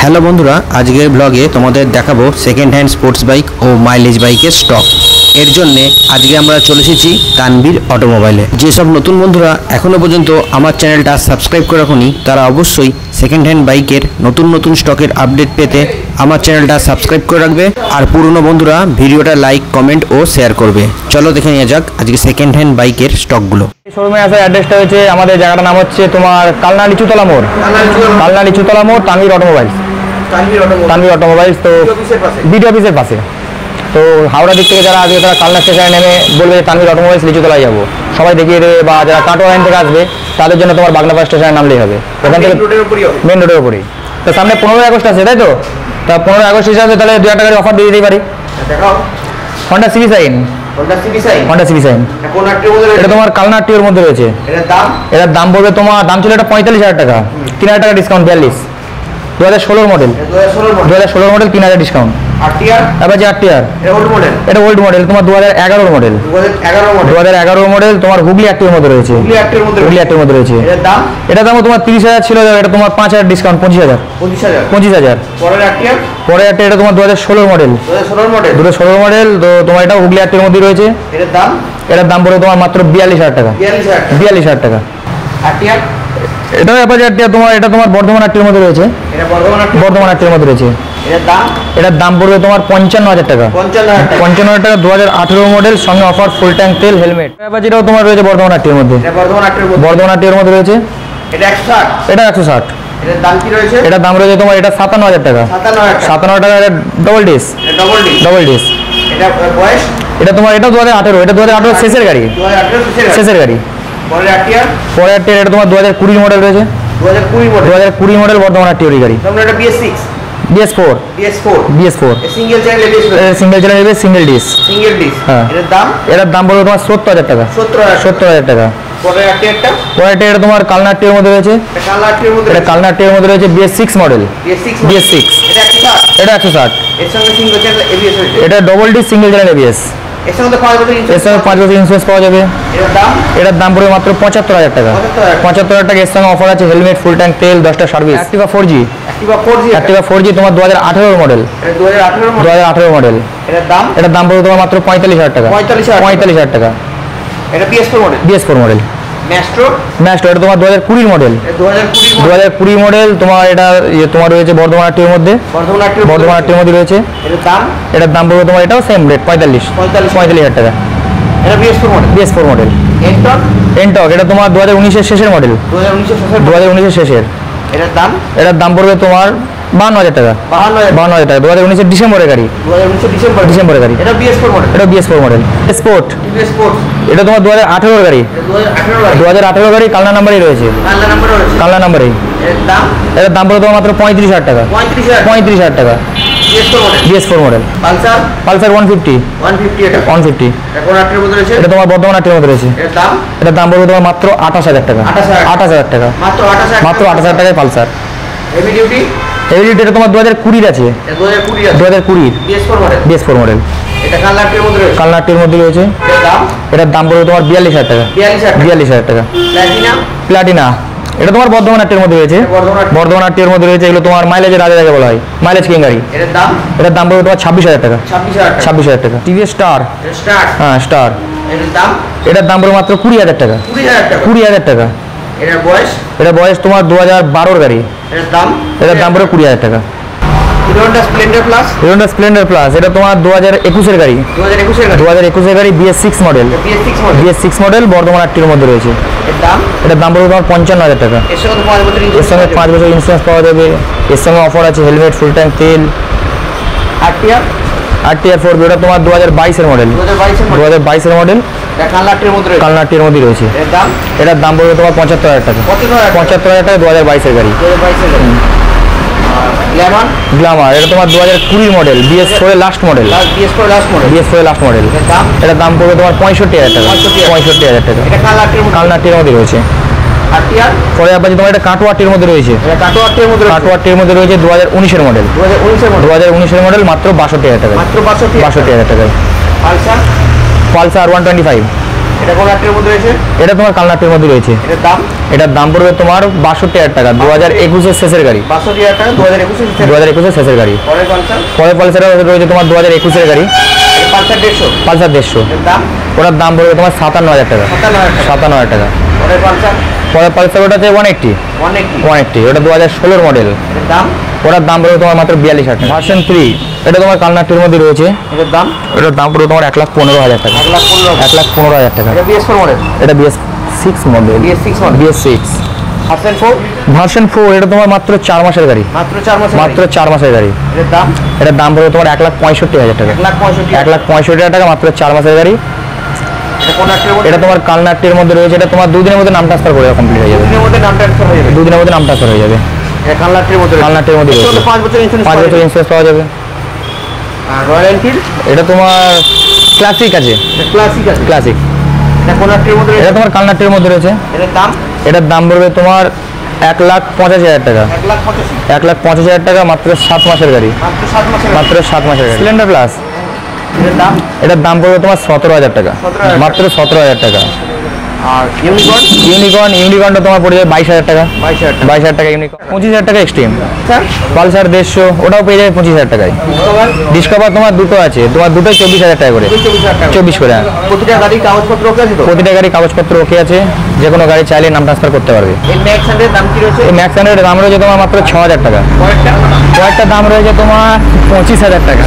Hello বন্ধুরা, আজকের ব্লগে তোমাদের দেখাবো সেকেন্ড হ্যান্ড স্পোর্টস বাইক ও মাইলেজ বাইকের স্টক। এর জন্যে আজকে আমরা চলে এসেছি তানভীর অটোমোবাইলে। যেসব নতুন বন্ধুরা এখনও পর্যন্ত আমার চ্যানেলটা সাবস্ক্রাইব করে রাখুনি, তারা অবশ্যই সেকেন্ড হ্যান্ড বাইকের নতুন স্টকের আপডেট পেতে আমার চ্যানেলটা সাবস্ক্রাইব করে রাখবে। আর পুরনো বন্ধুরা ভিডিওটা লাইক, কমেন্ট ও শেয়ার করবে। চলো দেখে নিয়ে যাক আজকে সেকেন্ড হ্যান্ড বাইকের স্টকগুলো। শোরুমে আসার অ্যাড্রেসটা হচ্ছে, আমাদের জায়গাটার নাম হচ্ছে তোমার কালনা লিচুতলা মোড়, তানভীর অটোমোবাইলস। তানভীর অটোমোবাইলস তো বিডি অফিসের পাশে। তো হাওড়া দিক থেকে যারা আসবে তারা কালনা স্টেশনে নেমে বলবে তানভীর অটোমোবাইলস লিচুতলায় যাবো, সবাই দেখিয়ে দেবে। বা যারা কাটোয়া লাইন থেকে আসবে তাদের জন্য তোমার বাগনাপাড়া স্টেশনে নামলেই হবে, ওখান থেকে মেন রোডের উপরেই। তো সামনে 15ই আগস্ট আছে, তাই তো? তা 15ই আগস্ট হিসাবে তাহলে 2-1 গাড়ি অফার দিয়ে দিতেই পারি। হন্ডা সিবি সাইন, এটা তোমার কালনা টিওর মধ্যে রয়েছে। এটার দাম পড়বে তোমার, দাম ছিল এটা 45,000 টাকা, 3,000 টাকা discount, 42 2016 model, 2016 model, 3,000 discount. Apache RTR, এটা ওল্ড মডেল, তোমার 2011 মডেল, 2011 মডেল, তোমার হুগলি অ্যাক্টিভের মধ্যে রয়েছে, হুগলি অ্যাক্টিভের মধ্যে রয়েছে। এটা দাম তোমার 30,000 ছিল, এটা তোমার 5,000 ডিসকাউন্ট, 25,000। পরে একটা এটা তোমার 2016 মডেল, 2016 মডেল, তো তোমার এটা হুগলি অ্যাক্টিভের মধ্যে রয়েছে। এটার দাম পড়বে তোমার মাত্র 42,000 টাকা, 42,000 টাকা। এটাও অ্যাপাচি আরটিআর, তোমার এটা তোমার বর্ধমান আরটিআর মধ্যে রয়েছে, বর্ধমান আরটিআর মধ্যে রয়েছে। এটার দাম পড়বে তোমার 55,000 টাকা, 55,000 টাকা, 2018 মডেল, সঙ্গে অফার ফুল ট্যাঙ্ক তেল, হেলমেট। অ্যাপাচিটাও তোমার রয়েছে বর্ধমান আরটিআর মধ্যে, বর্ধমান আরটিআর মধ্যে রয়েছে। এটা 160। এটার দাম রয়েছে তোমার, এটা 57,000 টাকা, 57,000 টাকা। এটা ডবল ডিস, এটা তোমার, এটা 2018, এটা 2018 শেষের গাড়ি, শেষের গাড়ি। পরে আরটিআর, এটা তোমার 2020 মডেল রয়েছে, 2020 মডেল বর্ধমান আরটিআর গাড়ি। BS4, single channel ABS, single dish. হ্যাঁ, এটার দাম পড়বে তোমার 70,000 টাকা, 70,000 টাকা। পরে আরটিআর, এটা তোমার কালনা আরটিআর মধ্যে রয়েছে, এটা কালনা আরটিআর মধ্যে রয়েছে, BS6 মডেল, BS6। এটা 160। এটা double disc single channel ABS, এর সঙ্গে 5 বছর ইন্স্যুরেন্স পাওয়া যাবে। এটার দাম পড়বে মাত্র 75,000 টাকা, 75,000 টাকা। এর সঙ্গে অফার আছে হেলমেট, ফুল ট্যাঙ্ক তেল, 10টা সার্ভিস। অ্যাক্টিভা 4G, তোমার 2018 মডেল, 2018 মডেল। এটার দাম পড়বে তোমার মাত্র 45,000 টাকা, 45,000 টাকা। এটা BS4 মডেল। ম্যাস্ট্রো, এটা তোমার 2020 মডেল, 2020 মডেল। তোমার এটা তোমার রয়েছে বর্ধমান আরটিআর মধ্যে, বর্ধমান আরটিআর মধ্যে রয়েছে। এটার দাম পড়বে তোমার, এটাও সেম রেট, 45,000 টাকা। এটা BS4 মডেল। এনটক, এটা তোমার 2019-এর শেষের মডেল, 2019-এর শেষের। এটার দাম পড়বে তোমার 52,000 টাকা, 52,000 টাকা, 2019-এর ডিসেম্বরের গাড়ি, ডিসেম্বরের গাড়ি। এটা BS4 মডেল। স্পোর্ট, এটা তোমার 2018 গাড়ি, 2018 গাড়ি, কালনা নাম্বারই রয়েছে, কালনা নাম্বারই। এটার দাম পড়বে তোমার মাত্র 35,000 টাকা, 35,000 টাকা। BS4 model. পালসার 150, এটা তোমার বর্ধমান আরটিআর মধ্যে রয়েছে। এটার দাম পড়বে তোমার মাত্র 28,000 টাকা, 28,000 টাকা, মাত্র 28,000 টাকায় পালসার। হেভি ডিউটি, এটা তোমার 2020 আছে, 2020 BS4 মডেল। এটা কালনা আরটিআর মধ্যে রয়েছে। এটার দাম পড়বে তোমার 42,000 টাকা, 42,000 টাকা। প্লাটিনা, এটা তোমার বর্ধমান আরটিআর মধ্যে রয়েছে, বর্ধমান আরটিআর মধ্যে রয়েছে। এগুলো তোমার মাইলেজের রাজা বলা হয়, মাইলেজ কিং গাড়ি। এটার দাম পড়বে তোমার 26,000 টাকা, 26,000 টাকা। টিভিএস স্টার, হ্যাঁ স্টার, এটার দাম পড়বে মাত্র 20,000 টাকা, 20,000 টাকা। এটা বয়স তোমার 2012 গাড়ি, এটার দাম পড়বে 20,000 টাকা। হিরো হন্ডা স্প্লেন্ডার প্লাস, এটা তোমার 2021-এর গাড়ি, 2021-এর গাড়ি, BS6 model, BS6 model, Bardhaman RTR মধ্যে রয়েছে। এটার দাম পড়বে তোমার 55,000 টাকা। এর সঙ্গে 5 বছর ইন্স্যুরেন্স পাওয়া যাবে। এর সঙ্গে অফার আছে হেলমেট, ফুল ট্যাঙ্ক তেল। আরটিআর 4B, এটা তোমার 2022-এর মডেল, 2022-এর মডেল, কালনা আরটিআর মধ্যে রয়েছে। এটার দাম পড়বে তোমার 75,000 টাকা, 75,000 টাকা, 2022-এর গাড়ি। গ্ল্যামার, এটা তোমার 2020 মডেল, BS4 লাস্ট মডেল, এটার দাম পড়বে তোমার 65,000 টাকা, 65,000 টাকা। কালনা আরটিআর মধ্যে রয়েছে। পরে আবার তোমার এটা কাটোয়া আরটিআর মধ্যে রয়েছে, কাটোয়া আরটিআর মধ্যে রয়েছে 2019-এর মডেল, 2019-এর মডেল, মাত্র 62,000 টাকা, 62,000 টাকায়। পালসার 125, এটা কোন আটের মধ্যে রয়েছে? এটা তোমার কালনাটির মধ্যে রয়েছে। এটার দাম? এটার দাম পড়বে তোমার 62,000 টাকা, 2021-এর শেষের গাড়ি। 62,000 টাকা, 2021 2021-এর শেষের গাড়ি। পরের পালসার? পরের পালসার রয়েছে তোমার 2021-এর গাড়ি, পালসার 150। পালসার 150। এর দাম? ওটার দাম পড়বে তোমার 57,000 টাকা। 57,000 টাকা। পরের পালসার? পরের পালসার ওটা হচ্ছে 180। 180, ওটা 2016 মডেল। এর দাম? ওটার দাম পড়বে তোমার মাত্র 42,000 টাকা। ভার্সন 3, এটা তোমার কালনাটির মধ্যে রয়েছে। এটার দাম? এটার দাম পড়বে তোমার 1,15,000 টাকা। 1,15,000 টাকা। এটা BS4 মডেল? এটা BS6 model. BS6 model? BS6। Version 4? Version 4, এটা তোমার মাত্র 4 মাসের গাড়ি। মাত্র 4 মাস? মাত্র 4 মাসের গাড়ি। এর দাম? এটার দাম পড়বে তোমার 1,65,000 টাকা। 1,65,000 টাকা, মাত্র 4 মাসের গাড়ি। এটা কোন আটের মধ্যে? এটা তোমার কালনাটির মধ্যে রয়েছে। এটা তোমার 2 দিনের মধ্যে নাম ট্রান্সফার করে কমপ্লিট হয়ে যাবে। 2 দিনের মধ্যে নাম ট্রান্সফার হয়ে যাবে? 2 দিনের মধ্যে নাম ট্রান্সফার হয়ে যাবে। এটা কালনাটির মধ্যে? কালনাটির মধ্যে রয়েছে। 5 বছর ইন্স্যুরেন্স? 5 বছর ইন্স্যুরেন্স পাওয়া যাবে। আর রয়্যাল এনফিল্ড? এটা তোমার ক্লাসিক আছে। ক্লাসিক আছে? ক্লাসিক। এটা কোন আটের মধ্যে? এটা তোমার কালনাটির মধ্যে রয়েছে। এটার দাম? এটার দাম পড়বে তোমার 1,85,000 টাকা। 1,85,000? 1,85,000 টাকা, মাত্র 7 মাসের গাড়ি। মাত্র 7 মাসের? মাত্র 7 মাসের গাড়ি। স্প্লেন্ডার প্লাস, এটার দাম? এটার দাম পড়বে তোমার 17,000 টাকা। 17,000 মাত্র 17,000 টাকা। আর ইউনিকর্ন? ইউনিকর্নটা তোমার পড়ে যাবে 22,000 টাকা। 22,000 টাকা। 22,000 টাকা ইউনিকর্ন। 25,000 টাকা এক্সট্রিম। স্যার পালসার 150, ওটাও পেয়ে যাবে 25,000 টাকায়। ডিসকভার? ডিসকভার তোমার দুটো আছে, তোমার দুটোই 24,000 টাকা করে। 24,000 টাকা? 24 করে। প্রতিটা গাড়ির কাগজপত্র ওকে আছে তো? প্রতিটা গাড়ি কাগজপত্র ওকে আছে, যে কোনো গাড়ি চাইলে নাম ট্রান্সফার করতে পারবে। এই ম্যাক্স হান্ড্রেড দাম কি রয়েছে? এই ম্যাক্স হান্ড্রেডের দাম রয়েছে তোমার মাত্র 6,000 টাকা। কয়েকটা? কয়েকটা দাম রয়েছে তোমার 25,000 টাকা।